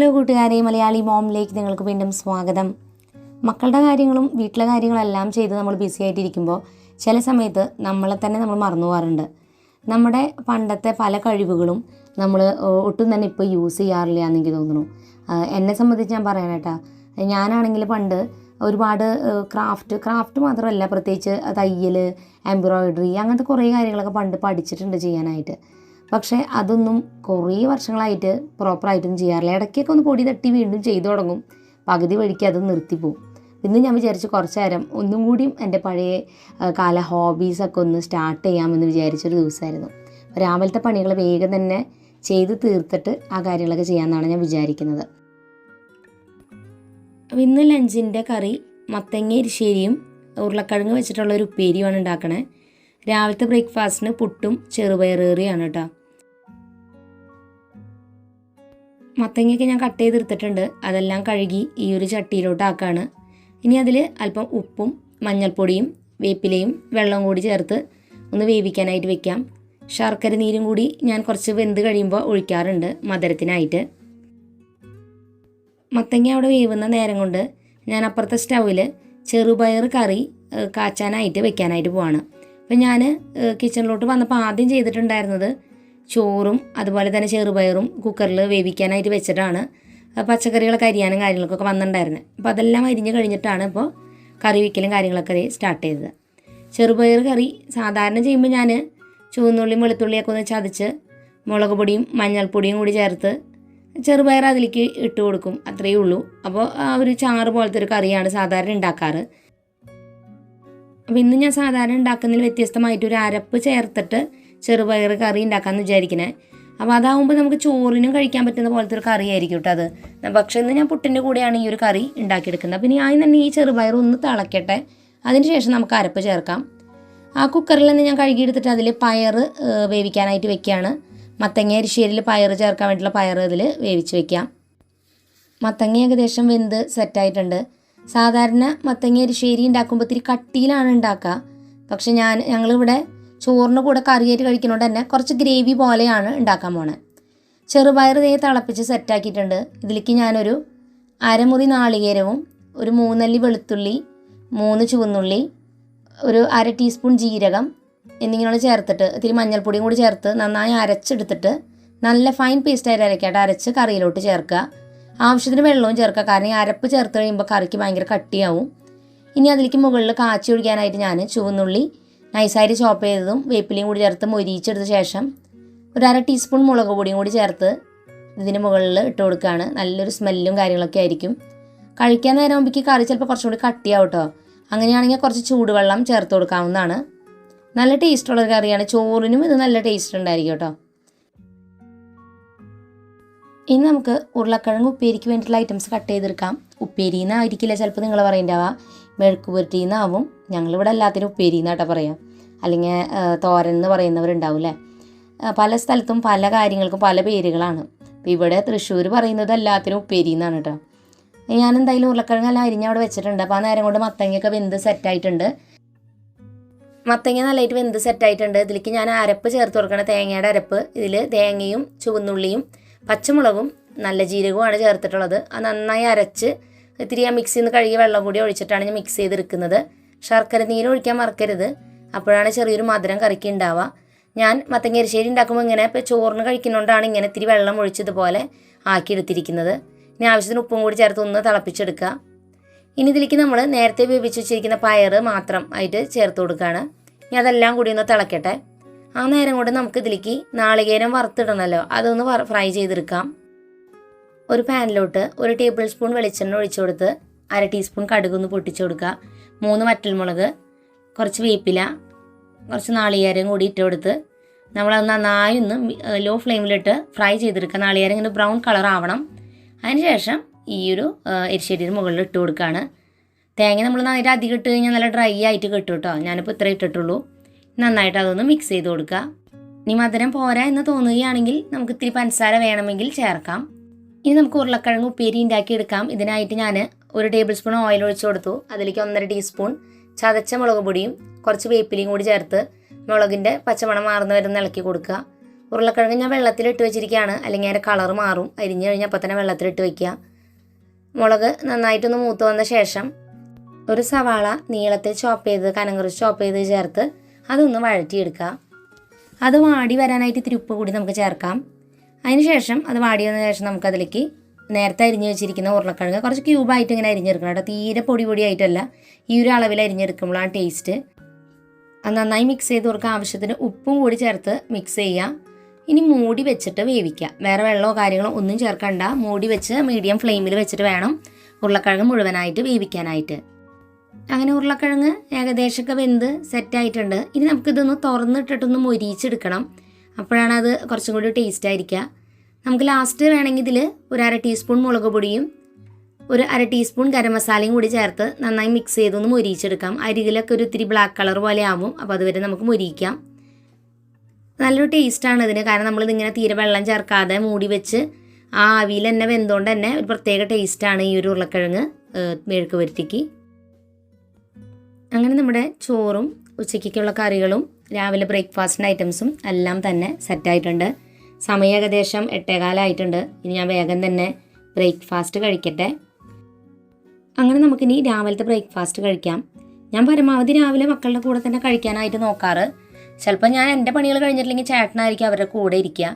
Hello കൂട്ടുകാരെ, മലയാളി മോമിലേക്ക് നിങ്ങൾക്ക് വീണ്ടും സ്വാഗതം. മക്കളുടെ കാര്യങ്ങളും വീട്ടിലെ കാര്യങ്ങളെല്ലാം ചെയ്ത് നമ്മൾ ബിസി ആയിട്ടിരിക്കുമ്പോൾ ചില സമയത്ത് നമ്മളെ തന്നെ നമ്മൾ മറന്നു പോകാറുണ്ട്. നമ്മുടെ പണ്ടത്തെ പല കഴിവുകളും നമ്മൾ ഒട്ടും തന്നെ ഇപ്പോൾ യൂസ് ചെയ്യാറില്ല എന്നെനിക്ക് തോന്നുന്നു. എന്നെ സംബന്ധിച്ച് ഞാൻ പറയാനേട്ടാ, ഞാനാണെങ്കിൽ പണ്ട് ഒരുപാട് ക്രാഫ്റ്റ് മാത്രമല്ല, പ്രത്യേകിച്ച് തയ്യൽ, എംബ്രോയിഡറി, അങ്ങനത്തെ കുറേ കാര്യങ്ങളൊക്കെ പണ്ട് പഠിച്ചിട്ടുണ്ട് ചെയ്യാനായിട്ട്. പക്ഷേ അതൊന്നും കുറേ വർഷങ്ങളായിട്ട് പ്രോപ്പറായിട്ടൊന്നും ചെയ്യാറില്ല. ഇടയ്ക്കൊക്കെ ഒന്ന് പൊടി തട്ടി വീണ്ടും ചെയ്തു തുടങ്ങും, പകുതി വഴിക്ക് അത് നിർത്തിപ്പോവും. ഇന്ന് ഞാൻ വിചാരിച്ചു കുറച്ച് നേരം ഒന്നും കൂടിയും എൻ്റെ പഴയ കാല ഹോബീസൊക്കെ ഒന്ന് സ്റ്റാർട്ട് ചെയ്യാമെന്ന് വിചാരിച്ചൊരു ദിവസമായിരുന്നു. രാവിലത്തെ പണികൾ വേഗം തന്നെ ചെയ്ത് തീർത്തിട്ട് ആ കാര്യങ്ങളൊക്കെ ചെയ്യാമെന്നാണ് ഞാൻ വിചാരിക്കുന്നത്. ഇന്ന് ലഞ്ചിൻ്റെ കറി മത്തങ്ങ എരിശ്ശേരിയും ഉരുളക്കിഴങ്ങ് വെച്ചിട്ടുള്ളൊരു ഉപ്പേരിയുമാണ് ഉണ്ടാക്കണേ. രാവിലത്തെ ബ്രേക്ക്ഫാസ്റ്റിന് പുട്ടും ചെറുപയറേറിയാണ് കേട്ടോ. മത്തങ്ങയൊക്കെ ഞാൻ കട്ട് ചെയ്തെടുത്തിട്ടുണ്ട്. അതെല്ലാം കഴുകി ഈ ഒരു ചട്ടിയിലോട്ട് ആക്കുകയാണ്. ഇനി അതിൽ അല്പം ഉപ്പും മഞ്ഞൾപ്പൊടിയും വേപ്പിലയും വെള്ളവും കൂടി ചേർത്ത് ഒന്ന് വേവിക്കാനായിട്ട് വെക്കാം. ശർക്കര നീരും കൂടി ഞാൻ കുറച്ച് വെന്ത് കഴിയുമ്പോൾ ഒഴിക്കാറുണ്ട് മധുരത്തിനായിട്ട്. മത്തങ്ങ അവിടെ വേവുന്ന നേരം കൊണ്ട് ഞാൻ അപ്പുറത്തെ സ്റ്റൗവിൽ ചെറുപയർ കറി കാച്ചാനായിട്ട് വെക്കാനായിട്ട് പോവാണ്. അപ്പം ഞാൻ കിച്ചണിലോട്ട് വന്നപ്പോൾ ആദ്യം ചെയ്തിട്ടുണ്ടായിരുന്നത് ചോറും അതുപോലെ തന്നെ ചെറുപയറും കുക്കറിൽ വേവിക്കാനായിട്ട് വെച്ചിട്ടാണ് പച്ചക്കറികളൊക്കെ അരിയാനും കാര്യങ്ങളൊക്കെ വന്നിട്ടുണ്ടായിരുന്നത്. അപ്പോൾ അതെല്ലാം അരിഞ്ഞ് കഴിഞ്ഞിട്ടാണ് ഇപ്പോൾ കറി വയ്ക്കലും കാര്യങ്ങളൊക്കെ സ്റ്റാർട്ട് ചെയ്തത്. ചെറുപയർ കറി സാധാരണ ചെയ്യുമ്പോൾ ഞാൻ ചുവന്നുള്ളിയും വെളുത്തുള്ളിയൊക്കെ ഒന്ന് ചതച്ച് മുളക് പൊടിയും മഞ്ഞൾപ്പൊടിയും കൂടി ചേർത്ത് ചെറുപയർ അതിലേക്ക് ഇട്ട് കൊടുക്കും, അത്രയേ ഉള്ളൂ. അപ്പോൾ ആ ഒരു ചാറ് പോലത്തെ ഒരു കറിയാണ് സാധാരണ ഉണ്ടാക്കാറ്. അപ്പോൾ ഇന്ന് ഞാൻ സാധാരണ ഉണ്ടാക്കുന്നതിൽ വ്യത്യസ്തമായിട്ടൊരു അരപ്പ് ചേർത്തിട്ട് ചെറുപയർ കറി ഉണ്ടാക്കാമെന്ന് വിചാരിക്കണേ. അപ്പോൾ അതാവുമ്പോൾ നമുക്ക് ചോറിനും കഴിക്കാൻ പറ്റുന്ന പോലത്തെ ഒരു കറി ആയിരിക്കും കേട്ടോ അത്. പക്ഷേ ഇന്ന് ഞാൻ പുട്ടിൻ്റെ കൂടെയാണ് ഈ ഒരു കറി ഉണ്ടാക്കിയെടുക്കുന്നത്. അപ്പോൾ ഞാൻ തന്നെ ഈ ചെറുപയർ ഒന്ന് തിളക്കട്ടെ, അതിന് ശേഷം നമുക്ക് അരപ്പ് ചേർക്കാം. ആ കുക്കറിൽ തന്നെ ഞാൻ കഴുകിയെടുത്തിട്ട് അതിൽ പയർ വേവിക്കാനായിട്ട് വെക്കുകയാണ്. മത്തങ്ങ എരിശ്ശേരിയിൽ പയർ ചേർക്കാൻ വേണ്ടിയിട്ടുള്ള പയർ ഇതിൽ വേവിച്ച് വെക്കാം. മത്തങ്ങ ഏകദേശം വെന്ത് സെറ്റായിട്ടുണ്ട്. സാധാരണ മത്തങ്ങ എരിശ്ശേരി ഉണ്ടാക്കുമ്പോൾ ഇത്തിരി കട്ടിയിലാണ് ഉണ്ടാക്കുക. പക്ഷെ ഞങ്ങളിവിടെ ചോറിന് കൂടെ കറിയായിട്ട് കഴിക്കുന്നതുകൊണ്ട് തന്നെ കുറച്ച് ഗ്രേവി പോലെയാണ് ഉണ്ടാക്കാൻ പോണത്. ചെറുപയർ തിളപ്പിച്ച് സെറ്റാക്കിയിട്ടുണ്ട്. ഇതിലേക്ക് ഞാനൊരു അരമുറി നാളികേരവും ഒരു 3 അല്ലി വെളുത്തുള്ളി, 3 ചുവന്നുള്ളി, ഒരു 1/2 ടീസ്പൂൺ ജീരകം എന്നിങ്ങനെയുള്ള ചേർത്തിട്ട് ഇത്തിരി മഞ്ഞൾപ്പൊടിയും കൂടി ചേർത്ത് നന്നായി അരച്ചെടുത്തിട്ട് നല്ല ഫൈൻ പേസ്റ്റായിട്ട് അരയ്ക്കാട്ട് അരച്ച് കറിയിലോട്ട് ചേർക്കുക. ആവശ്യത്തിന് വെള്ളവും ചേർക്കുക, കാരണം ഈ അരപ്പ് ചേർത്ത് കഴിയുമ്പോൾ കറിക്ക് ഭയങ്കര കട്ടിയാവും. ഇനി അതിലേക്ക് മുകളിൽ കാച്ചി ഒഴിക്കാനായിട്ട് ഞാൻ ചുവന്നുള്ളി നൈസായിട്ട് ചോപ്പ് ചെയ്തതും വേപ്പിലയും കൂടി ചേർത്ത് മൊരിയിച്ചെടുത്ത ശേഷം ഒരു 1/2 ടീസ്പൂൺ മുളക് പൊടിയും കൂടി ചേർത്ത് ഇതിന് മുകളിൽ ഇട്ട് കൊടുക്കുകയാണ്. നല്ലൊരു സ്മെല്ലും കാര്യങ്ങളൊക്കെ ആയിരിക്കും. കഴിക്കാൻ നേരം ആകുമ്പോഴേക്ക് കറി ചിലപ്പോൾ കുറച്ചും കൂടി കട്ടിയാവും കേട്ടോ. അങ്ങനെയാണെങ്കിൽ കുറച്ച് ചൂടുവെള്ളം ചേർത്ത് കൊടുക്കാവുന്നതാണ്. നല്ല ടേസ്റ്റുള്ളൊരു കറിയാണ്. ചോറിനും ഇത് നല്ല ടേസ്റ്റ് ഉണ്ടായിരിക്കും കേട്ടോ. ഇനി നമുക്ക് ഉരുളക്കിഴങ്ങ് ഉപ്പേരിക്ക് വേണ്ടിയിട്ടുള്ള ഐറ്റംസ് കട്ട് ചെയ്തെടുക്കാം. ഉപ്പേരിന്നായിരിക്കില്ല ചിലപ്പോൾ നിങ്ങൾ പറയേണ്ടാവുക, മെഴുക്ക് പുരട്ടിന്നാവും. ഞങ്ങളിവിടെ എല്ലാത്തിനും ഉപ്പേരിന്നാട്ടോ പറയാം, അല്ലെങ്കിൽ തോരൻ എന്ന് പറയുന്നവരുണ്ടാവില്ലേ. പല സ്ഥലത്തും പല കാര്യങ്ങൾക്കും പല പേരുകളാണ്. അപ്പോൾ ഇവിടെ തൃശ്ശൂർ പറയുന്നത് എല്ലാത്തിനും ഉപ്പേരിന്നാണ് കേട്ടോ. ഞാൻ എന്തായാലും ഉരുളക്കിഴങ്ങെല്ലാം അരിഞ്ഞ് അവിടെ വെച്ചിട്ടുണ്ട്. അപ്പോൾ ആ നേരം കൊണ്ട് മത്തങ്ങയൊക്കെ വെന്ത് സെറ്റായിട്ടുണ്ട്. മത്തങ്ങ നല്ലതായിട്ട് വെന്ത് സെറ്റായിട്ടുണ്ട്. ഇതിലേക്ക് ഞാൻ അരപ്പ് ചേർത്ത് കൊടുക്കണം, തേങ്ങയുടെ അരപ്പ്. ഇതിൽ തേങ്ങയും ചുവന്നുള്ളിയും പച്ചമുളകും നല്ല ജീരകവുമാണ് ചേർത്തിട്ടുള്ളത്. അത് നന്നായി അരച്ച് ഇത്തിരി ആ മിക്സിയിൽ നിന്ന് കഴുകിയ വെള്ളം കൂടി ഒഴിച്ചിട്ടാണ് ഞാൻ മിക്സ് ചെയ്തെടുക്കുന്നത്. ശർക്കര നീര് ഒഴിക്കാൻ മറക്കരുത്, അപ്പോഴാണ് ചെറിയൊരു മധുരം കറിക്ക് ഉണ്ടാവുക. ഞാൻ മത്തങ്ങ എരിശ്ശേരി ഉണ്ടാക്കുമ്പോൾ ഇങ്ങനെ ഇപ്പോൾ ചോറിന് കഴിക്കുന്നതുകൊണ്ടാണ് ഇങ്ങനെ ഇത്തിരി വെള്ളം ഒഴിച്ചതുപോലെ ആക്കിയെടുത്തിരിക്കുന്നത്. ഇനി ആവശ്യത്തിന് ഉപ്പും കൂടി ചേർത്ത് ഒന്ന് തിളപ്പിച്ചെടുക്കുക. ഇനി ഇതിലേക്ക് നമ്മൾ നേരത്തെ വേവിച്ച് വെച്ചിരിക്കുന്ന പയർ മാത്രം ആയിട്ട് ചേർത്ത് കൊടുക്കുകയാണ്. ഇനി അതെല്ലാം കൂടി ഒന്ന് തിളക്കട്ടെ. ആ നേരം കൊണ്ട് നമുക്ക് ഇതിലേക്ക് നാളികേരം വറുത്തിടണമല്ലോ, അതൊന്ന് ഫ്രൈ ചെയ്തെടുക്കാം. ഒരു പാനിലോട്ട് 1 ടേബിൾ സ്പൂൺ വെളിച്ചെണ്ണ ഒഴിച്ചു കൊടുത്ത് 1/2 ടീസ്പൂൺ കടുകൊന്ന് പൊട്ടിച്ചു കൊടുക്കുക. 3 വറ്റൽമുളക്, കുറച്ച് വേപ്പില, കുറച്ച് നാളികേരം കൂടി ഇട്ട് കൊടുത്ത് നമ്മളത് നന്നായി ഒന്ന് ലോ ഫ്ലെയിമിലിട്ട് ഫ്രൈ ചെയ്തെടുക്കുക. നാളികേരം ഇങ്ങനെ ബ്രൗൺ കളർ ആവണം. അതിന് ശേഷം ഈ ഒരു എരിശ്ശേരിയുടെ മുകളിൽ ഇട്ട് കൊടുക്കുകയാണ്. തേങ്ങ നമ്മൾ നന്നായിട്ട് അധികം ഇട്ട് കഴിഞ്ഞാൽ നല്ല ഡ്രൈ ആയിട്ട് കിട്ടും കേട്ടോ. ഞാനിപ്പോൾ ഇത്രേ ഇട്ടിട്ടുള്ളൂ. നന്നായിട്ട് അതൊന്ന് മിക്സ് ചെയ്ത് കൊടുക്കുക. ഇനി മധുരം പോരാ എന്ന് തോന്നുകയാണെങ്കിൽ നമുക്ക് ഇത്തിരി പഞ്ചസാര വേണമെങ്കിൽ ചേർക്കാം. ഇനി നമുക്ക് ഉരുളക്കിഴങ്ങ് ഉപ്പേരി ഉണ്ടാക്കിയെടുക്കാം. ഇതിനായിട്ട് ഞാൻ 1 ടേബിൾ സ്പൂൺ ഓയിൽ ഒഴിച്ചു കൊടുത്തു. അതിലേക്ക് 1/2 ടീസ്പൂൺ ചതച്ച മുളക് പൊടിയും കുറച്ച് വേപ്പിലയും കൂടി ചേർത്ത് മുളകിൻ്റെ പച്ചമണം മാറുന്ന വരെ ഇളക്കി കൊടുക്കുക. ഉരുളക്കിഴങ്ങ് ഞാൻ വെള്ളത്തിലിട്ട് വെച്ചിരിക്കുകയാണ്, അല്ലെങ്കിൽ അതിൻ്റെ കളർ മാറും. അരിഞ്ഞ് കഴിഞ്ഞാൽ അപ്പോൾ തന്നെ വെള്ളത്തിലിട്ട് വയ്ക്കുക. മുളക് നന്നായിട്ടൊന്ന് മൂത്ത് വന്ന ശേഷം ഒരു സവാള നീളത്തിൽ ചോപ്പ് ചെയ്ത് കനം കുറച്ച് ചോപ്പ് ചെയ്ത് ചേർത്ത് അതൊന്ന് വഴറ്റിയെടുക്കുക. അത് വാടി വരാനായിട്ട് ഇത്തിരി ഉപ്പ് കൂടി നമുക്ക് ചേർക്കാം. അതിന് ശേഷം അത് വാടി വന്ന ശേഷം നമുക്കതിലേക്ക് നേരത്തെ അരിഞ്ഞ് വെച്ചിരിക്കുന്ന ഉരുളക്കിഴങ്ങ് കുറച്ച് ക്യൂബായിട്ട് ഇങ്ങനെ അരിഞ്ഞെടുക്കണം കേട്ടോ. തീരെ പൊടി പൊടിയായിട്ടല്ല, ഈ ഒരു അളവിൽ അരിഞ്ഞെടുക്കുമ്പോഴാണ് ടേസ്റ്റ്. അത് നന്നായി മിക്സ് ചെയ്ത് കൊടുക്കുക. ആവശ്യത്തിന് ഉപ്പും കൂടി ചേർത്ത് മിക്സ് ചെയ്യുക. ഇനി മൂടി വെച്ചിട്ട് വേവിക്കുക. വേറെ വെള്ളമോ കാര്യങ്ങളോ ഒന്നും ചേർക്കണ്ട. മൂടി വെച്ച് മീഡിയം ഫ്ലെയിമിൽ വെച്ചിട്ട് വേണം ഉരുളക്കിഴങ്ങ് മുഴുവനായിട്ട് വേവിക്കാനായിട്ട്. അങ്ങനെ ഉരുളക്കിഴങ്ങ് ഏകദേശമൊക്കെ വെന്ത് സെറ്റായിട്ടുണ്ട്. ഇനി നമുക്കിതൊന്ന് തുറന്നിട്ടിട്ടൊന്ന് മൊരിച്ചെടുക്കണം. അപ്പോഴാണ് അത് കുറച്ചും കൂടി ടേസ്റ്റ് ആയിരിക്കുക. നമുക്ക് ലാസ്റ്റ് വേണമെങ്കിൽ ഇതിൽ ഒരു 1/2 ടീസ്പൂൺ മുളക് പൊടിയും ഒരു 1/2 ടീസ്പൂൺ ഗരം മസാലയും കൂടി ചേർത്ത് നന്നായി മിക്സ് ചെയ്തൊന്ന് മൊരിച്ചെടുക്കാം. അരികിലൊക്കെ ഒരു ഇത്തിരി ബ്ലാക്ക് കളർ പോലെ ആവും. അപ്പോൾ അതുവരെ നമുക്ക് മൊരിക്കാം. നല്ലൊരു ടേസ്റ്റാണ് ഇതിന്. കാരണം നമ്മളിതിങ്ങനെ തീരെ വെള്ളം ചേർക്കാതെ മൂടി വെച്ച് ആ ആവിയിൽ തന്നെ വെന്തുകൊണ്ട് തന്നെ ഒരു പ്രത്യേക ടേസ്റ്റാണ് ഈ ഒരു ഉരുളക്കിഴങ്ങ് മെഴുക്ക് പുരട്ടിക്ക്. അങ്ങനെ നമ്മുടെ ചോറും ഉച്ചയ്ക്കുള്ള കറികളും രാവിലെ ബ്രേക്ക്ഫാസ്റ്റിൻ്റെ ഐറ്റംസും എല്ലാം തന്നെ സെറ്റായിട്ടുണ്ട്. സമയം ഏകദേശം 8:15 ഇനി ഞാൻ വേഗം തന്നെ ബ്രേക്ക്ഫാസ്റ്റ് കഴിക്കട്ടെ. അങ്ങനെ നമുക്കിനി രാവിലത്തെ ബ്രേക്ക്ഫാസ്റ്റ് കഴിക്കാം. ഞാൻ പരമാവധി രാവിലെ മക്കളുടെ കൂടെ തന്നെ കഴിക്കാനായിട്ട് നോക്കാറ്. ചിലപ്പോൾ ഞാൻ എൻ്റെ പണികൾ കഴിഞ്ഞിട്ടില്ലെങ്കിൽ ചേട്ടനായിരിക്കും അവരുടെ കൂടെ ഇരിക്കുക.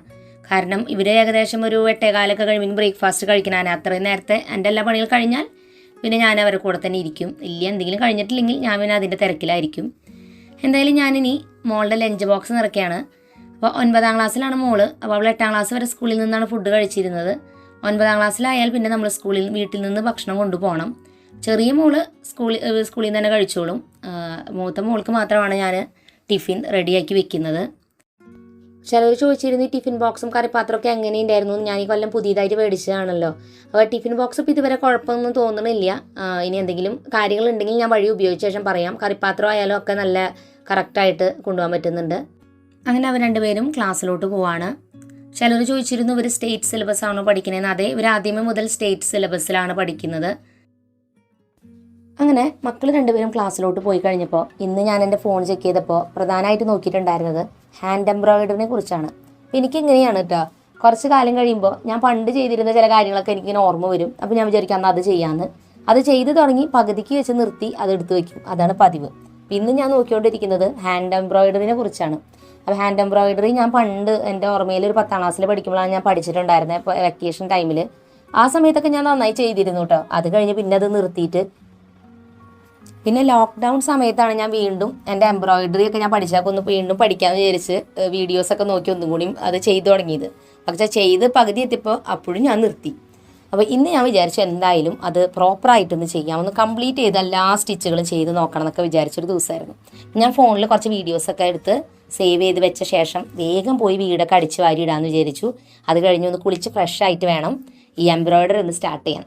കാരണം ഇവർ ഏകദേശം ഒരു 8:15 കഴിയുമ്പോൾ ബ്രേക്ക്ഫാസ്റ്റ് കഴിക്കണാണ്. അത്രയും നേരത്തെ എൻ്റെ എല്ലാ പണികൾ കഴിഞ്ഞാൽ പിന്നെ ഞാൻ അവരുടെ കൂടെ തന്നെ ഇരിക്കും. ഇല്ല എന്തെങ്കിലും കഴിഞ്ഞിട്ടില്ലെങ്കിൽ ഞാൻ പിന്നെ അതിൻ്റെ തിരക്കിലായിരിക്കും. എന്തായാലും ഞാനിനി മോളുടെ ലഞ്ച് ബോക്സ് നിറയ്ക്കുകയാണ്. അപ്പോൾ 9ാം ക്ലാസ്സിലാണ് മോള്. അപ്പോൾ അവൾ 8ാം ക്ലാസ് വരെ സ്കൂളിൽ നിന്നാണ് ഫുഡ് കഴിച്ചിരുന്നത്. 9ാം ക്ലാസ്സിലായാൽ പിന്നെ നമ്മൾ വീട്ടിൽ നിന്ന് ഭക്ഷണം കൊണ്ടുപോകണം. ചെറിയ മോള് സ്കൂളിൽ നിന്ന് തന്നെ കഴിച്ചോളും. മൂത്ത മോൾക്ക് മാത്രമാണ് ഞാൻ ടിഫിൻ റെഡിയാക്കി വെക്കുന്നത്. ചിലർ ചോദിച്ചിരുന്നു ഈ ടിഫിൻ ബോക്സും കറിപ്പാത്രമൊക്കെ എങ്ങനെയുണ്ടായിരുന്നു. ഞാൻ ഈ കൊല്ലം പുതിയതായിട്ട് മേടിച്ചതാണല്ലോ. അപ്പോൾ ടിഫിൻ ബോക്സ് ഇപ്പോൾ ഇതുവരെ കുഴപ്പമൊന്നും തോന്നണില്ല. ഇനി എന്തെങ്കിലും കാര്യങ്ങളുണ്ടെങ്കിൽ ഞാൻ വഴി ഉപയോഗിച്ച ശേഷം പറയാം. കറിപ്പാത്രം ആയാലും ഒക്കെ നല്ല കറക്റ്റായിട്ട് കൊണ്ടുപോകാൻ പറ്റുന്നുണ്ട്. അങ്ങനെ അവർ രണ്ടുപേരും ക്ലാസ്സിലോട്ട് പോവാണ്. ചിലർ ചോദിച്ചിരുന്നു ഇവർ സ്റ്റേറ്റ് സിലബസ് ആണോ പഠിക്കുന്നതെന്ന്. അതെ, ഇവർ ആദ്യമേ മുതൽ സ്റ്റേറ്റ് സിലബസിലാണ് പഠിക്കുന്നത്. അങ്ങനെ മക്കൾ രണ്ടുപേരും ക്ലാസ്സിലോട്ട് പോയി കഴിഞ്ഞപ്പോൾ ഇന്ന് ഞാൻ എൻ്റെ ഫോൺ ചെക്ക് ചെയ്തപ്പോൾ പ്രധാനമായിട്ട് നോക്കിയിട്ടുണ്ടായിരുന്നത് ഹാൻഡ് എംബ്രോയിഡറിനെ കുറിച്ചാണ്. അപ്പോൾ എനിക്കിങ്ങനെയാണ് കേട്ടോ, കുറച്ച് കാലം കഴിയുമ്പോൾ ഞാൻ പണ്ട് ചെയ്തിരുന്ന ചില കാര്യങ്ങളൊക്കെ എനിക്കിങ്ങനെ ഓർമ്മ വരും. അപ്പോൾ ഞാൻ വിചാരിക്കും അന്ന് അത് ചെയ്യാമെന്ന്. അത് ചെയ്ത് തുടങ്ങി പകുതിക്ക് വെച്ച് നിർത്തി അത് എടുത്ത് വയ്ക്കും. അതാണ് പതിവ്. ഇന്ന് ഞാൻ നോക്കിക്കൊണ്ടിരിക്കുന്നത് ഹാൻഡ് എംബ്രോയിഡറിനെ കുറിച്ചാണ്. അപ്പോൾ ഹാൻഡ് എംബ്രോയിഡറി ഞാൻ പണ്ട് എൻ്റെ ഓർമ്മയിൽ ഒരു 10ാം ക്ലാസ്സിൽ പഠിക്കുമ്പോഴാണ് ഞാൻ പഠിച്ചിട്ടുണ്ടായിരുന്നത്. ഇപ്പോൾ വെക്കേഷൻ ടൈമിൽ ആ സമയത്തൊക്കെ ഞാൻ നന്നായി ചെയ്തിരുന്നു കേട്ടോ. അത് കഴിഞ്ഞ് പിന്നെ അത് നിർത്തിയിട്ട് പിന്നെ ലോക്ക്ഡൗൺ സമയത്താണ് ഞാൻ വീണ്ടും എൻ്റെ എംബ്രോയിഡറി ഒക്കെ ഞാൻ പഠിച്ചാൽ ഒന്ന് വീണ്ടും പഠിക്കാമെന്ന് വിചാരിച്ച് വീഡിയോസൊക്കെ നോക്കി ഒന്നും കൂടി അത് ചെയ്തു തുടങ്ങിയത്. പക്ഷേ ചെയ്ത് പകുതി എത്തിയപ്പോൾ അപ്പോഴും ഞാൻ നിർത്തി. അപ്പോൾ ഇന്ന് ഞാൻ വിചാരിച്ചു എന്തായാലും അത് പ്രോപ്പറായിട്ടൊന്ന് ചെയ്യാം, ഒന്ന് കംപ്ലീറ്റ് ചെയ്ത് എല്ലാ സ്റ്റിച്ചുകളും ചെയ്ത് നോക്കണം എന്നൊക്കെ വിചാരിച്ചൊരു ദിവസമായിരുന്നു. ഞാൻ ഫോണിൽ കുറച്ച് വീഡിയോസൊക്കെ എടുത്ത് സേവ് ചെയ്ത് വെച്ച ശേഷം വേഗം പോയി വീടൊക്കെ അടിച്ച് വാരി ഇടാമെന്ന് വിചാരിച്ചു. അത് കഴിഞ്ഞ് ഒന്ന് കുളിച്ച് ഫ്രഷ് ആയിട്ട് വേണം ഈ എംബ്രോയിഡറി ഒന്ന് സ്റ്റാർട്ട് ചെയ്യാൻ.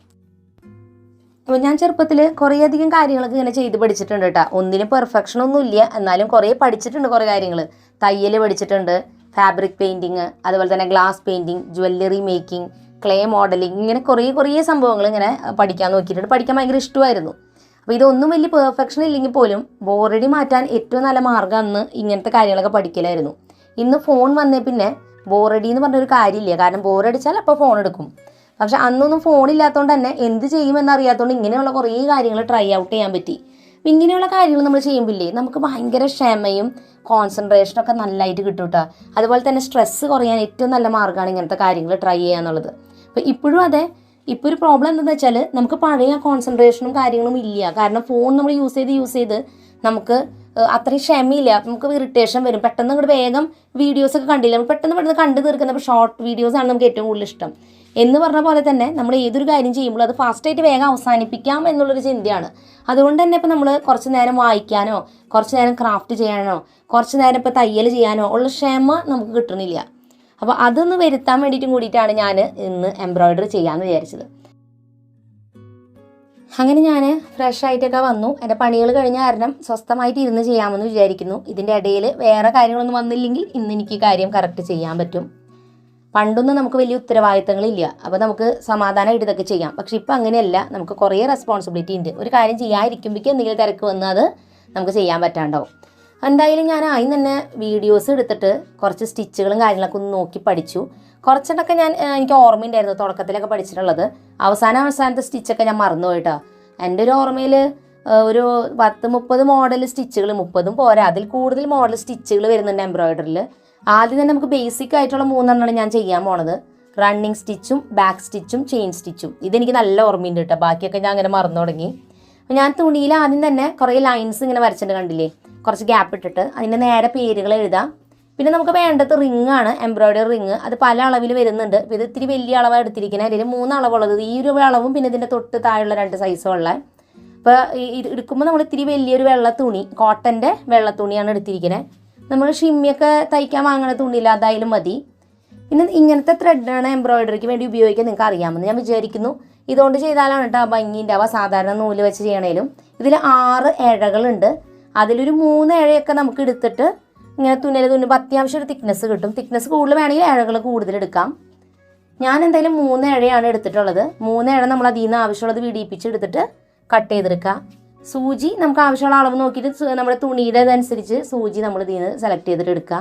അപ്പോൾ ഞാൻ ചെറുപ്പത്തിൽ കുറേയധികം കാര്യങ്ങളൊക്കെ ഇങ്ങനെ ചെയ്ത് പഠിച്ചിട്ടുണ്ട് കേട്ടോ. ഒന്നിനും പെർഫെക്ഷൻ ഒന്നും ഇല്ല, എന്നാലും കുറേ പഠിച്ചിട്ടുണ്ട്. കുറേ കാര്യങ്ങൾ തയ്യൽ പഠിച്ചിട്ടുണ്ട്, ഫാബ്രിക് പെയിൻറ്റിങ്, അതുപോലെ തന്നെ glass painting, jewellery making, clay modelling, ഇങ്ങനെ കുറേ സംഭവങ്ങൾ ഇങ്ങനെ പഠിക്കാൻ നോക്കിയിട്ടുണ്ട്. പഠിക്കാൻ ഭയങ്കര ഇഷ്ടമായിരുന്നു. അപ്പോൾ ഇതൊന്നും വലിയ പെർഫെക്ഷൻ ഇല്ലെങ്കിൽ പോലും ബോറടി മാറ്റാൻ ഏറ്റവും നല്ല മാർഗ്ഗം അന്ന് ഇങ്ങനത്തെ കാര്യങ്ങളൊക്കെ പഠിക്കലായിരുന്നു. ഇന്ന് ഫോൺ വന്നേ പിന്നെ ബോറടി എന്ന് പറഞ്ഞൊരു കാര്യമില്ല. കാരണം ബോറടിച്ചാൽ അപ്പോൾ ഫോൺ എടുക്കും. പക്ഷെ അന്നൊന്നും ഫോണില്ലാത്തതുകൊണ്ട് തന്നെ എന്ത് ചെയ്യുമെന്നറിയാത്തതുകൊണ്ട് ഇങ്ങനെയുള്ള കുറേ കാര്യങ്ങൾ ട്രൈ ഔട്ട് ചെയ്യാൻ പറ്റി. അപ്പം ഇങ്ങനെയുള്ള കാര്യങ്ങൾ നമ്മൾ ചെയ്യുമ്പില്ലേ നമുക്ക് ഭയങ്കര ക്ഷമയും കോൺസെൻട്രേഷനൊക്കെ നല്ലതായിട്ട് കിട്ടും കേട്ടോ. അതുപോലെ തന്നെ സ്ട്രെസ്സ് കുറയാൻ ഏറ്റവും നല്ല മാർഗ്ഗമാണ് ഇങ്ങനത്തെ കാര്യങ്ങൾ ട്രൈ ചെയ്യുക എന്നുള്ളത്. അപ്പോൾ ഇപ്പോഴും അതെ, ഇപ്പോൾ ഒരു പ്രോബ്ലം എന്താണെന്ന് വെച്ചാൽ നമുക്ക് പഴയ കോൺസെൻട്രേഷനും കാര്യങ്ങളും ഇല്ല. കാരണം ഫോൺ നമ്മൾ യൂസ് ചെയ്ത് നമുക്ക് അത്രയും ക്ഷമയില്ല. നമുക്ക് ഇറിറ്റേഷൻ വരും. പെട്ടെന്ന് അങ്ങോട്ട് വേഗം വീഡിയോസൊക്കെ കണ്ടില്ല, നമ്മൾ പെട്ടെന്ന് കണ്ടു തീർക്കുന്നപ്പോൾ ഷോർട്ട് വീഡിയോസാണ് നമുക്ക് ഏറ്റവും കൂടുതൽ ഇഷ്ടം. എന്ന് പറഞ്ഞ പോലെ തന്നെ നമ്മൾ ഏതൊരു കാര്യം ചെയ്യുമ്പോൾ അത് ഫാസ്റ്റായിട്ട് വേഗം അവസാനിപ്പിക്കാം എന്നുള്ളൊരു ചിന്തയാണ്. അതുകൊണ്ട് തന്നെ ഇപ്പോൾ നമ്മൾ കുറച്ച് നേരം വായിക്കാനോ കുറച്ച് നേരം ക്രാഫ്റ്റ് ചെയ്യാനോ കുറച്ച് നേരം ഇപ്പോൾ തയ്യൽ ചെയ്യാനോ ഉള്ള ക്ഷമ നമുക്ക് കിട്ടണില്ല. അപ്പോൾ അതൊന്ന് വരുത്താൻ വേണ്ടിയിട്ടും കൂടിയിട്ടാണ് ഞാൻ ഇന്ന് എംബ്രോയിഡറി ചെയ്യാമെന്ന് വിചാരിച്ചത്. അങ്ങനെ ഞാൻ ഫ്രഷ് ആയിട്ടൊക്കെ വന്നു. എൻ്റെ പണികൾ കഴിഞ്ഞ കാരണം സ്വസ്ഥമായിട്ട് ഇരുന്ന് ചെയ്യാമെന്ന് വിചാരിക്കുന്നു. ഇതിൻ്റെ ഇടയിൽ വേറെ കാര്യങ്ങളൊന്നും വന്നില്ലെങ്കിൽ ഇന്ന് എനിക്ക് ഈ കാര്യം കറക്റ്റ് ചെയ്യാൻ പറ്റും. പണ്ടൊന്നും നമുക്ക് വലിയ ഉത്തരവാദിത്തങ്ങളില്ല, അപ്പോൾ നമുക്ക് സമാധാനമായിട്ട് ഇതൊക്കെ ചെയ്യാം. പക്ഷെ ഇപ്പം അങ്ങനെയല്ല, നമുക്ക് കുറേ റെസ്പോൺസിബിലിറ്റി ഉണ്ട്. ഒരു കാര്യം ചെയ്യാതിരിക്കുമ്പോഴേക്കും എന്തെങ്കിലും തിരക്ക് വന്നാൽ അത് നമുക്ക് ചെയ്യാൻ പറ്റാണ്ടാവും. എന്തായാലും ഞാൻ ആദ്യം തന്നെ വീഡിയോസ് എടുത്തിട്ട് കുറച്ച് സ്റ്റിച്ചുകളും കാര്യങ്ങളൊക്കെ ഒന്ന് നോക്കി പഠിച്ചു. കുറച്ചൊക്കെ എനിക്ക് ഓർമ്മയുണ്ടായിരുന്നു തുടക്കത്തിലൊക്കെ പഠിച്ചിട്ടുള്ളത്. അവസാനത്തെ സ്റ്റിച്ചൊക്കെ ഞാൻ മറന്നുപോയിട്ടോ. എൻ്റെ ഒരു ഓർമ്മയിൽ ഒരു 10-30 മോഡൽ സ്റ്റിച്ചുകൾ, 30 പോരാ അതിൽ കൂടുതൽ മോഡൽ സ്റ്റിച്ചുകൾ വരുന്നുണ്ട് എംബ്രോയിഡറിയിൽ. ആദ്യം തന്നെ നമുക്ക് ബേസിക് ആയിട്ടുള്ള 3 ഞാൻ ചെയ്യാൻ പോണത്. റണ്ണിങ് സ്റ്റിച്ചും ബാക്ക് സ്റ്റിച്ചും ചെയിൻ സ്റ്റിച്ചും. ഇതെനിക്ക് നല്ല ഓർമ്മയുണ്ട് കേട്ടോ. ബാക്കിയൊക്കെ ഞാൻ അങ്ങനെ മറന്നു തുടങ്ങി. ഞാൻ തുണിയിൽ ആദ്യം തന്നെ കുറേ ലൈൻസ് ഇങ്ങനെ വരച്ചിട്ട് കണ്ടില്ലേ, കുറച്ച് ഗ്യാപ്പ് ഇട്ടിട്ട് അതിൻ്റെ നേരെ പേരുകൾ എഴുതാം. പിന്നെ നമുക്ക് വേണ്ടത് റിംഗ് ആണ്, എംബ്രോയിഡറി റിംഗ്. അത് പല അളവിൽ വരുന്നുണ്ട്. ഇത് ഇത്തിരി വലിയ അളവാണ് എടുത്തിരിക്കുന്നത്. അതിൽ 3 അളവുള്ളത്, ഈ ഒരു അളവും പിന്നെ ഇതിൻ്റെ തൊട്ട് താഴെയുള്ള 2 സൈസുള്ള. അപ്പോൾ എടുക്കുമ്പോൾ നമ്മൾ ഇത്തിരി വലിയൊരു വെള്ള തുണി, കോട്ടൻ്റെ വെള്ള തുണിയാണ് എടുത്തിരിക്കുന്നത്. നമ്മൾ ഷിമ്മിയൊക്കെ തയ്ക്കാൻ വാങ്ങുന്ന തുണിയില്ല, അതായാലും മതി. പിന്നെ ഇങ്ങനത്തെ ത്രെഡാണ് എംബ്രോയിഡറിക്ക് വേണ്ടി ഉപയോഗിക്കാൻ നിങ്ങൾക്ക് അറിയാമെന്ന് ഞാൻ വിചാരിക്കുന്നു. ഇതുകൊണ്ട് ചെയ്താലാണ് കേട്ടോ ഭംഗി ഉണ്ടാവുക, സാധാരണ നൂല് വെച്ച് ചെയ്യണേലും. ഇതിൽ 6 ഇഴകളുണ്ട്. അതിലൊരു 3 ഇഴയൊക്കെ നമുക്ക് എടുത്തിട്ട് ഇങ്ങനെ തുന്നുമ്പോൾ അത്യാവശ്യം ഒരു തിക്നെസ് കിട്ടും. തിക്നെസ് കൂടുതൽ വേണമെങ്കിൽ ഇഴകൾ കൂടുതൽ എടുക്കാം. ഞാൻ എന്തായാലും 3 ഇഴയാണ് എടുത്തിട്ടുള്ളത്. 3 ഇഴ നമ്മൾ അതിൽ നിന്ന് ആവശ്യമുള്ളത് വിടിയിപ്പിച്ചെടുത്തിട്ട് കട്ട് ചെയ്തെടുക്കുക. സൂചി നമുക്ക് ആവശ്യമുള്ള അളവ് നോക്കിയിട്ട് നമ്മുടെ തുണിയുടെ അനുസരിച്ച് സൂചി നമ്മൾ ഇതിൽ നിന്ന് സെലക്ട് ചെയ്തിട്ട് എടുക്കുക.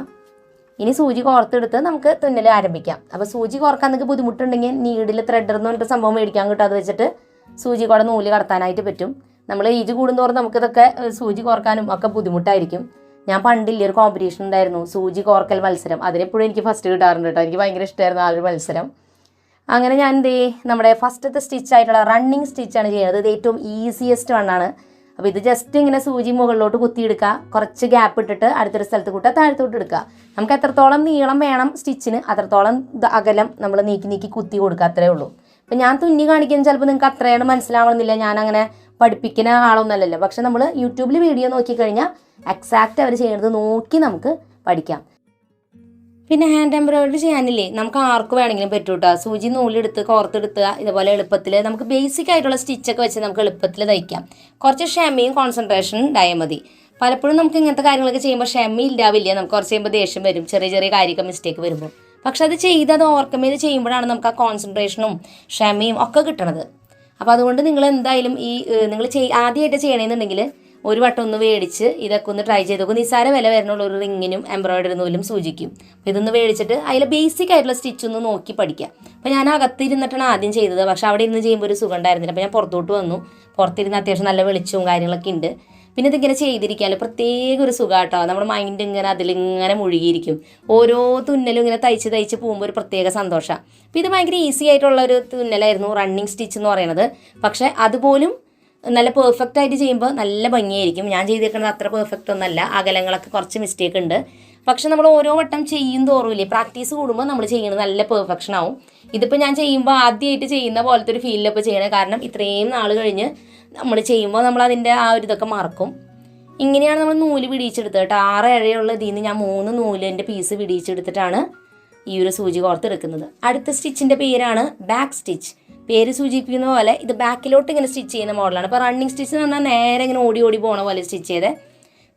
ഇനി സൂചി കോർത്തെടുത്ത് നമുക്ക് തുന്നൽ ആരംഭിക്കാം. അപ്പോൾ സൂചി കോർക്കാൻ നിങ്ങൾക്ക് ബുദ്ധിമുട്ടുണ്ടെങ്കിൽ നീഡിൽ ത്രെഡർ എന്ന് പറഞ്ഞിട്ട് സംഭവം മേടിക്കാൻ കിട്ടും. അത് വെച്ചിട്ട് സൂചി കൂടെ നൂല് കടത്താനായിട്ട് പറ്റും. നമ്മൾ ഏജ് കൂടുന്തോറും നമുക്കിതൊക്കെ സൂചി കോർക്കാനും ഒക്കെ ബുദ്ധിമുട്ടായിരിക്കും. ഞാൻ പണ്ടില്ല ഒരു കോമ്പറ്റീഷൻ ഉണ്ടായിരുന്നു, സൂചി കോർക്കൽ മത്സരം. അതിനെപ്പോഴും എനിക്ക് ഫസ്റ്റ് കിട്ടാറുണ്ട് കേട്ടോ. എനിക്ക് ഭയങ്കര ഇഷ്ടമായിരുന്നു ആ ഒരു മത്സരം. അങ്ങനെ ഞാൻ നമ്മുടെ ഫസ്റ്റത്തെ സ്റ്റിച്ചായിട്ടുള്ള റണ്ണിങ് സ്റ്റിച്ചാണ് ചെയ്യുന്നത്. ഇത് ഏറ്റവും ഈസിയസ്റ്റ് വണ്ണാണ്. അപ്പോൾ ഇത് ജസ്റ്റ് ഇങ്ങനെ സൂചി മുകളിലോട്ട് കുത്തിയെടുക്കുക, കുറച്ച് ഗ്യാപ്പ് ഇട്ടിട്ട് അടുത്തൊരു സ്ഥലത്ത് കൂട്ടുക, താഴത്തോട്ട് എടുക്കുക. നമുക്ക് എത്രത്തോളം നീളം വേണം സ്റ്റിച്ചിന് അത്രത്തോളം അകലം നമ്മൾ നീക്കി കുത്തി കൊടുക്കുക, അത്രേ ഉള്ളൂ. അപ്പം ഞാൻ തുന്നി കാണിക്കുന്നത് ചിലപ്പോൾ നിങ്ങൾക്ക് അത്രയാണ് മനസ്സിലാവണമെന്നില്ല. ഞാൻ അങ്ങനെ പഠിപ്പിക്കുന്ന ആളൊന്നുമല്ലല്ലോ. പക്ഷെ നമ്മൾ യൂട്യൂബിൽ വീഡിയോ നോക്കിക്കഴിഞ്ഞാൽ എക്സാക്റ്റ് അവർ ചെയ്യുന്നത് നോക്കി നമുക്ക് പഠിക്കാം. പിന്നെ ഹാൻഡ് എംബ്രോയിഡറി ചെയ്യാനില്ലേ, നമുക്ക് ആർക്ക് വേണമെങ്കിലും പറ്റും കേട്ടോ. സൂചി നൂലെടുത്ത് കോർത്തെടുത്തുക, ഇതുപോലെ എളുപ്പത്തിൽ നമുക്ക് ബേസിക് ആയിട്ടുള്ള സ്റ്റിച്ചൊക്കെ വെച്ച് നമുക്ക് എളുപ്പത്തിൽ തയ്ക്കാം. കുറച്ച് ക്ഷമയും കോൺസെൻട്രേഷനും ഉണ്ടായാൽ മതി. പലപ്പോഴും നമുക്ക് ഇങ്ങനത്തെ കാര്യങ്ങളൊക്കെ ചെയ്യുമ്പോൾ ക്ഷമ ഇല്ലാവില്ല. നമുക്ക് കുറച്ച് കഴിയുമ്പോൾ ദേഷ്യം വരും, ചെറിയ ചെറിയ കാര്യമൊക്കെ മിസ്റ്റേക്ക് വരുമ്പോൾ. പക്ഷെ അത് ഓവർകം ചെയ്ത് ചെയ്യുമ്പോഴാണ് നമുക്ക് ആ കോൺസെൻട്രേഷനും ക്ഷമയും ഒക്കെ കിട്ടണത്. അപ്പോൾ അതുകൊണ്ട് നിങ്ങൾ എന്തായാലും നിങ്ങൾ ആദ്യമായിട്ട് ചെയ്യണമെന്നുണ്ടെങ്കിൽ ഒരു വട്ടം ഒന്ന് മേടിച്ച് ഇതൊക്കെ ഒന്ന് ട്രൈ ചെയ്ത് നോക്കും. നിസ്സാര വില വരുന്നുള്ള ഒരു റിങ്ങിനും എംബ്രോയിഡറി നൂലും സൂചിക്കും. അപ്പോൾ ഇതൊന്ന് മേടിച്ചിട്ട് അതിൽ ബേസിക് ആയിട്ടുള്ള സ്റ്റിച്ച് ഒന്ന് നോക്കി പഠിക്കാം. അപ്പോൾ ഞാൻ അകത്തിരുന്നിട്ടാണ് ആദ്യം ചെയ്തത്. പക്ഷേ അവിടെ ഇരുന്ന് ചെയ്യുമ്പോൾ ഒരു സുഖം ഉണ്ടായിരുന്നില്ല. അപ്പോൾ ഞാൻ പുറത്തോട്ട് വന്നു. പുറത്തിരുന്ന് അത്യാവശ്യം നല്ല വെളിച്ചവും കാര്യങ്ങളൊക്കെ ഉണ്ട്. പിന്നെ ഇതിങ്ങനെ ചെയ്തിരിക്കാമല്ലോ, പ്രത്യേക ഒരു സുഖം കേട്ടോ. നമ്മുടെ മൈൻഡ് ഇങ്ങനെ അതിലിങ്ങനെ മുഴുകിയിരിക്കും. ഓരോ തുന്നലും ഇങ്ങനെ തയ്ച്ച് പോകുമ്പോൾ ഒരു പ്രത്യേക സന്തോഷമാണ്. അപ്പോൾ ഇത് ഭയങ്കര ഈസി ആയിട്ടുള്ള ഒരു തുന്നലായിരുന്നു റണ്ണിങ് സ്റ്റിച്ച് എന്ന് പറയുന്നത്. പക്ഷേ അതുപോലും നല്ല പെർഫെക്റ്റ് ആയിട്ട് ചെയ്യുമ്പോൾ നല്ല ഭംഗിയായിരിക്കും. ഞാൻ ചെയ്തേക്കുന്നത് അത്ര പെർഫെക്റ്റ് ഒന്നല്ല, അകലങ്ങളൊക്കെ കുറച്ച് മിസ്റ്റേക്ക് ഉണ്ട്. പക്ഷെ നമ്മൾ ഓരോ വട്ടം ചെയ്യും തോറുമില്ലേ, പ്രാക്ടീസ് കൂടുമ്പോൾ നമ്മൾ ചെയ്യുന്നത് നല്ല പെർഫെക്ഷൻ ആവും. ഇതിപ്പോൾ ഞാൻ ചെയ്യുമ്പോൾ ആദ്യമായിട്ട് ചെയ്യുന്ന പോലത്തെ ഒരു ഫീലിലപ്പോൾ ചെയ്യണേ. കാരണം ഇത്രയും നാൾ കഴിഞ്ഞ് നമ്മൾ ചെയ്യുമ്പോൾ നമ്മൾ അതിൻ്റെ ആ ഒരു ഇതൊക്കെ മറക്കും. ഇങ്ങനെയാണ് നമ്മൾ നൂല് പിടിച്ചെടുത്തത് കേട്ടോ. 6 ഇഴയുള്ള ഇതിൽ നിന്ന് ഞാൻ 3 നൂലിൻ്റെ പീസ് പിടിച്ചെടുത്തിട്ടാണ് ഈ ഒരു സൂചി കോർത്തെടുക്കുന്നത്. അടുത്ത സ്റ്റിച്ചിൻ്റെ പേരാണ് ബാക്ക് സ്റ്റിച്ച്. പേര് സൂചിപ്പിക്കുന്ന പോലെ ഇത് ബാക്കിലോട്ട് ഇങ്ങനെ സ്റ്റിച്ച് ചെയ്യുന്ന മോഡലാണ്. അപ്പോൾ റണ്ണിങ് സ്റ്റിച്ച് എന്ന് പറഞ്ഞാൽ നേരെ ഇങ്ങനെ ഓടി പോണ പോലെ സ്റ്റിച്ച് ചെയ്തേ.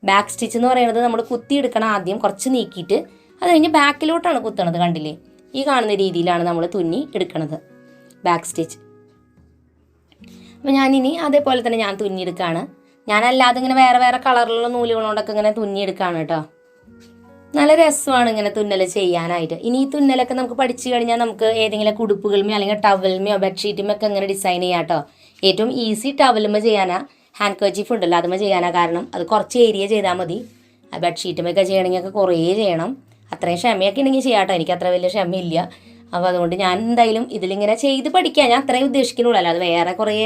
ബാക്ക് സ്റ്റിച്ച് എന്ന് പറയുന്നത് നമ്മൾ കുത്തിയെടുക്കണം ആദ്യം, കുറച്ച് നീക്കിയിട്ട് അത് കഴിഞ്ഞ് ബാക്കിലോട്ടാണ് കുത്തണത്. കണ്ടില്ലേ, ഈ കാണുന്ന രീതിയിലാണ് നമ്മൾ തുന്നി എടുക്കണത് ബാക്ക് സ്റ്റിച്ച്. അപ്പോൾ ഞാനിനി അതേപോലെ തന്നെ ഞാൻ തുന്നിയെടുക്കുകയാണ്. ഞാനല്ലാതെ ഇങ്ങനെ വേറെ കളറിലുള്ള നൂലുകളോടൊക്കെ ഇങ്ങനെ തുന്നിയെടുക്കുകയാണ് കേട്ടോ. നല്ല രസമാണ് ഇങ്ങനെ തുന്നൽ ചെയ്യാനായിട്ട്. ഇനി ഈ തുന്നലൊക്കെ നമുക്ക് പഠിച്ചു കഴിഞ്ഞാൽ നമുക്ക് ഏതെങ്കിലും ഉടുപ്പുകൾമയോ അല്ലെങ്കിൽ ടവൽമയോ ബെഡ്ഷീറ്റുമോ ഒക്കെ ഇങ്ങനെ ഡിസൈൻ ചെയ്യാം കേട്ടോ. ഏറ്റവും ഈസി ടവൽമ ചെയ്യാനാ, ഹാൻഡ് കർച്ചീഫ് ഉണ്ടല്ലോ അതുമ ചെയ്യാനാ. കാരണം അത് കുറച്ച് ഏരിയ ചെയ്താൽ മതി. ആ ബെഡ്ഷീറ്റുമൊക്കെ ചെയ്യണമെങ്കിൽ ഒക്കെ കുറേ ചെയ്യണം. അത്രയും ക്ഷമയൊക്കെ ഉണ്ടെങ്കിൽ ചെയ്യാം കേട്ടോ. എനിക്ക് അത്ര വലിയ ക്ഷമയില്ല. അപ്പോൾ അതുകൊണ്ട് ഞാൻ എന്തായാലും ഇതിലിങ്ങനെ ചെയ്ത് പഠിക്കാം. ഞാൻ അത്രയും ഉദ്ദേശിക്കുന്നുള്ളൂ, അല്ലാതെ വേറെ കുറേ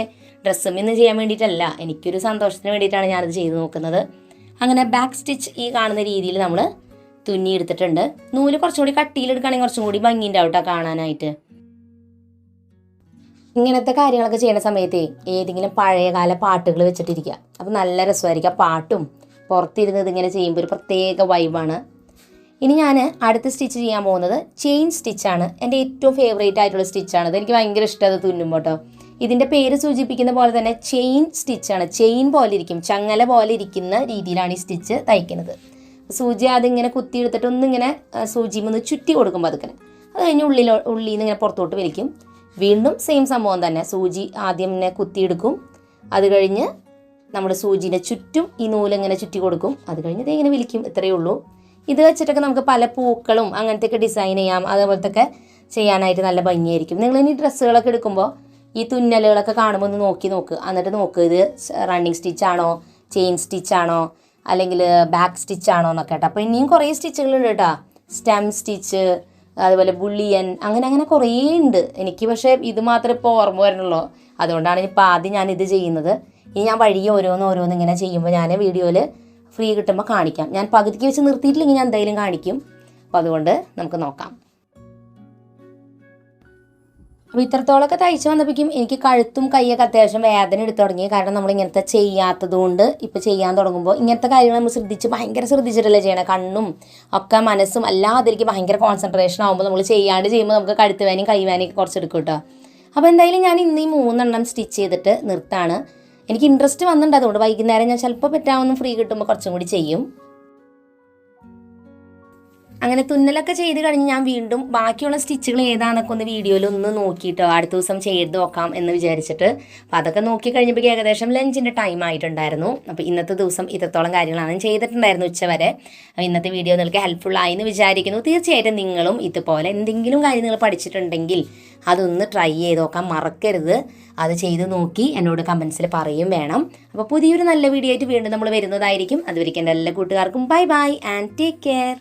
ഡ്രസ്സും ഇന്ന് ചെയ്യാൻ വേണ്ടിയിട്ടല്ല. എനിക്കൊരു സന്തോഷത്തിന് വേണ്ടിയിട്ടാണ് ഞാനത് ചെയ്ത് നോക്കുന്നത്. അങ്ങനെ ബാക്ക് സ്റ്റിച്ച് ഈ കാണുന്ന രീതിയിൽ നമ്മൾ തുന്നി എടുത്തിട്ടുണ്ട്. നൂല് കുറച്ചും കൂടി കട്ടിയിലെടുക്കുകയാണെങ്കിൽ കുറച്ചും കൂടി ഭംഗിയുണ്ടാവും കേട്ടോ കാണാനായിട്ട്. ഇങ്ങനത്തെ കാര്യങ്ങളൊക്കെ ചെയ്യുന്ന സമയത്ത് ഏതെങ്കിലും പഴയകാല പാട്ടുകൾ വെച്ചിട്ടിരിക്കുക. അപ്പോൾ നല്ല രസമായിരിക്കും. ആ പാട്ടും പുറത്തിരുന്നത് ഇങ്ങനെ ചെയ്യുമ്പോൾ ഒരു പ്രത്യേക വൈബാണ്. ഇനി ഞാൻ അടുത്ത സ്റ്റിച്ച് ചെയ്യാൻ പോകുന്നത് ചെയിൻ സ്റ്റിച്ചാണ്. എൻ്റെ ഏറ്റവും ഫേവറേറ്റ് ആയിട്ടുള്ള സ്റ്റിച്ചാണ്. അതെനിക്ക് ഭയങ്കര ഇഷ്ടം അത് തുന്നുമ്പോൾ കേട്ടോ. ഇതിൻ്റെ പേര് സൂചിപ്പിക്കുന്ന പോലെ തന്നെ ചെയിൻ സ്റ്റിച്ചാണ്. ചെയിൻ പോലെ ഇരിക്കും, ചങ്ങല പോലെ ഇരിക്കുന്ന രീതിയിലാണ് ഈ സ്റ്റിച്ച് തയ്ക്കുന്നത്. സൂചി അതിങ്ങനെ കുത്തിയെടുത്തിട്ട് ഒന്നിങ്ങനെ സൂചി ഒന്ന് ചുറ്റി കൊടുക്കുമ്പോൾ അതിങ്ങനെ അത് കഴിഞ്ഞ് ഉള്ളിൽ നിന്ന് ഇങ്ങനെ പുറത്തോട്ട് വലിക്കും. വീണ്ടും സെയിം സംഭവം തന്നെ. സൂചി ആദ്യം ഇങ്ങനെ കുത്തിയെടുക്കും, അത് കഴിഞ്ഞ് നമ്മുടെ സൂചിൻ്റെ ചുറ്റും ഈ നൂലിങ്ങനെ ചുറ്റി കൊടുക്കും. അത് കഴിഞ്ഞ് ഇങ്ങനെ വലിക്കും. ഇത്രയേ ഉള്ളൂ. ഇത് വെച്ചിട്ടൊക്കെ നമുക്ക് പല പൂക്കളും അങ്ങനത്തെയൊക്കെ ഡിസൈൻ ചെയ്യാം. അതേപോലത്തൊക്കെ ചെയ്യാനായിട്ട് നല്ല ഭംഗിയായിരിക്കും. നിങ്ങളിനി ഡ്രസ്സുകളൊക്കെ എടുക്കുമ്പോൾ ഈ തുന്നലുകളൊക്കെ കാണുമ്പോൾ ഒന്ന് നോക്ക്. എന്നിട്ട് നോക്ക് ഇത് റണ്ണിങ് സ്റ്റിച്ചാണോ, ചെയിൻ സ്റ്റിച്ചാണോ, അല്ലെങ്കിൽ ബാക്ക് സ്റ്റിച്ചാണോ എന്നൊക്കെ കേട്ടോ. അപ്പോൾ ഇനിയും കുറേ സ്റ്റിച്ചുകളുണ്ട് കേട്ടോ. സ്റ്റെം സ്റ്റിച്ച്, അതുപോലെ ബുള്ളിയൻ, അങ്ങനെ കുറേ ഉണ്ട്. എനിക്ക് പക്ഷേ ഇത് മാത്രമേ ഇപ്പോൾ ഓർമ്മ വരണുള്ളൂ. അതുകൊണ്ടാണ് ഇപ്പോൾ ആദ്യം ഞാനിത് ചെയ്യുന്നത്. ഇനി ഞാൻ വഴിയെ ഓരോന്ന് ഇങ്ങനെ ചെയ്യുമ്പോൾ ഞാൻ വീഡിയോയിൽ ഫ്രീ കിട്ടുമ്പോൾ കാണിക്കാം. ഞാൻ പകുതിക്ക് വെച്ച് നിർത്തിയിട്ടില്ലെങ്കിൽ ഞാൻ എന്തായാലും കാണിക്കും. അപ്പോൾ അതുകൊണ്ട് നമുക്ക് നോക്കാം. അപ്പോൾ ഇത്രത്തോളമൊക്കെ തയ്ച്ച് വന്നപ്പോഴേക്കും എനിക്ക് കഴുത്തും കൈയൊക്കെ അത്യാവശ്യം വേദന എടുത്തു തുടങ്ങി. കാരണം നമ്മൾ ഇങ്ങനത്തെ ചെയ്യാത്തത് കൊണ്ട് ഇപ്പോൾ ചെയ്യാൻ തുടങ്ങുമ്പോൾ ഇങ്ങനത്തെ കാര്യങ്ങൾ നമ്മൾ ഭയങ്കര ശ്രദ്ധിച്ചിട്ടല്ലേ ചെയ്യണം. കണ്ണും ഒക്കെ മനസ്സും എല്ലാം അതിലേക്ക് ഭയങ്കര കോൺസെൻട്രേഷൻ ആകുമ്പോൾ നമ്മൾ ചെയ്യുമ്പോൾ നമുക്ക് കഴുത്ത് വേനയും കൈ വേനയൊക്കെ കുറച്ച് എടുക്കും കേട്ടോ. അപ്പോൾ എന്തായാലും ഞാൻ ഇന്ന് ഈ 3 സ്റ്റിച്ച് ചെയ്തിട്ട് നിർത്താണ്. എനിക്ക് ഇൻട്രസ്റ്റ് വന്നിട്ടുണ്ട്. അതുകൊണ്ട് വൈകുന്നേരം ഞാൻ ചിലപ്പോൾ പറ്റാവുന്ന ഫ്രീ കിട്ടുമ്പോൾ കുറച്ചും കൂടി ചെയ്യും. അങ്ങനെ തുന്നലൊക്കെ ചെയ്ത് കഴിഞ്ഞ് ഞാൻ വീണ്ടും ബാക്കിയുള്ള സ്റ്റിച്ചുകൾ ഏതാണെന്നൊക്കെ ഒന്ന് വീഡിയോയിൽ ഒന്ന് നോക്കിയിട്ടോ അടുത്ത ദിവസം ചെയ്ത് നോക്കാം എന്ന് വിചാരിച്ചിട്ട്. അപ്പോൾ അതൊക്കെ നോക്കി കഴിഞ്ഞപ്പോൾ ഏകദേശം ലഞ്ചിൻ്റെ ടൈം ആയിട്ടുണ്ടായിരുന്നു. അപ്പോൾ ഇന്നത്തെ ദിവസം ഇത്രത്തോളം കാര്യങ്ങളാണ് ചെയ്തിട്ടുണ്ടായിരുന്നു ഉച്ചവരെ. അപ്പോൾ ഇന്നത്തെ വീഡിയോ നിങ്ങൾക്ക് ഹെൽപ്ഫുൾ ആയി എന്ന് വിചാരിക്കുന്നു. തീർച്ചയായിട്ടും നിങ്ങളും ഇതുപോലെ എന്തെങ്കിലും കാര്യം നിങ്ങൾ പഠിച്ചിട്ടുണ്ടെങ്കിൽ അതൊന്ന് ട്രൈ ചെയ്ത് നോക്കാൻ മറക്കരുത്. അത് ചെയ്ത് നോക്കി എന്നോട് കമൻസിൽ പറയും വേണം. അപ്പോൾ പുതിയൊരു നല്ല വീഡിയോ ആയിട്ട് വീണ്ടും നമ്മൾ വരുന്നതായിരിക്കും. അതുവരെയ്ക്കും എൻ്റെ എല്ലാ കൂട്ടുകാർക്കും ബൈ ആൻഡ് ടേക്ക് കെയർ.